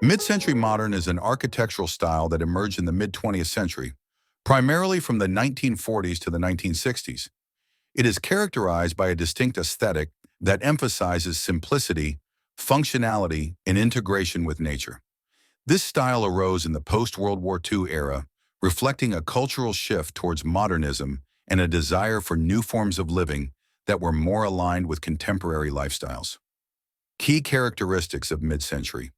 Mid-century modern is an architectural style that emerged in the mid-20th century, primarily from the 1940s to the 1960s. It is characterized by a distinct aesthetic that emphasizes simplicity, functionality, and integration with nature. This style arose in the post-World War II era, reflecting a cultural shift towards modernism and a desire for new forms of living that were more aligned with contemporary lifestyles. Key characteristics of mid-century: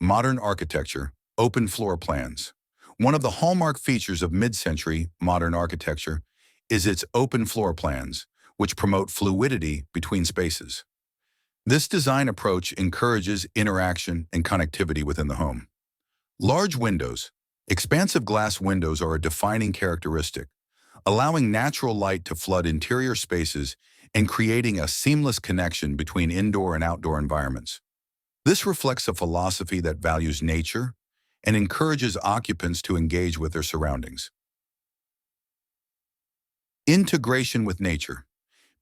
modern architecture, open floor plans. One of the hallmark features of mid-century modern architecture is its open floor plans, which promote fluidity between spaces. This design approach encourages interaction and connectivity within the home. Large windows. Expansive glass windows are a defining characteristic, allowing natural light to flood interior spaces and creating a seamless connection between indoor and outdoor environments. This reflects a philosophy that values nature and encourages occupants to engage with their surroundings. Integration with nature.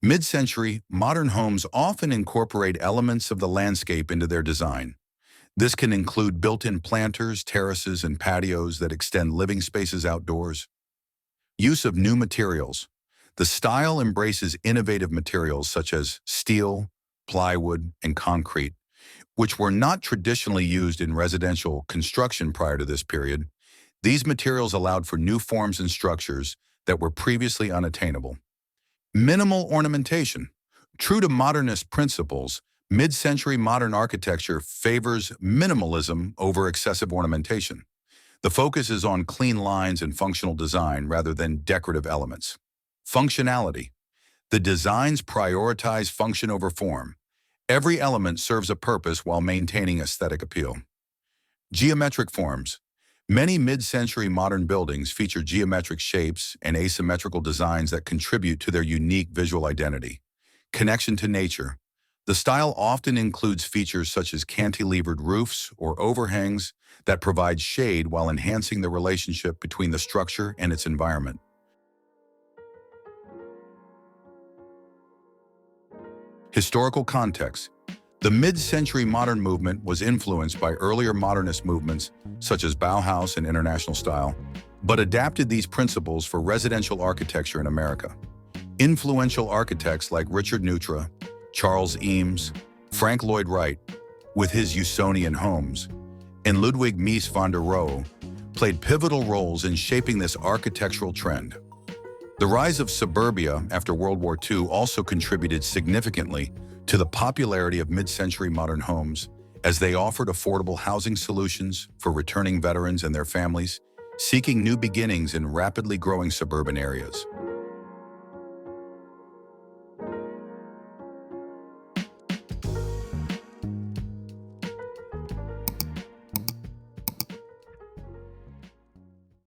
Mid-century, modern homes often incorporate elements of the landscape into their design. This can include built-in planters, terraces, and patios that extend living spaces outdoors. Use of new materials. The style embraces innovative materials such as steel, plywood, and concrete, which were not traditionally used in residential construction prior to this period. These materials allowed for new forms and structures that were previously unattainable. Minimal ornamentation. True to modernist principles, mid-century modern architecture favors minimalism over excessive ornamentation. The focus is on clean lines and functional design rather than decorative elements. Functionality. The designs prioritize function over form. Every element serves a purpose while maintaining aesthetic appeal. Geometric forms. Many mid-century modern buildings feature geometric shapes and asymmetrical designs that contribute to their unique visual identity. Connection to nature. The style often includes features such as cantilevered roofs or overhangs that provide shade while enhancing the relationship between the structure and its environment. Historical context. The mid-century modern movement was influenced by earlier modernist movements such as Bauhaus and International Style, but adapted these principles for residential architecture in America. Influential architects like Richard Neutra, Charles Eames, Frank Lloyd Wright, with his Usonian homes, and Ludwig Mies van der Rohe, played pivotal roles in shaping this architectural trend. The rise of suburbia after World War II also contributed significantly to the popularity of mid-century modern homes, as they offered affordable housing solutions for returning veterans and their families seeking new beginnings in rapidly growing suburban areas.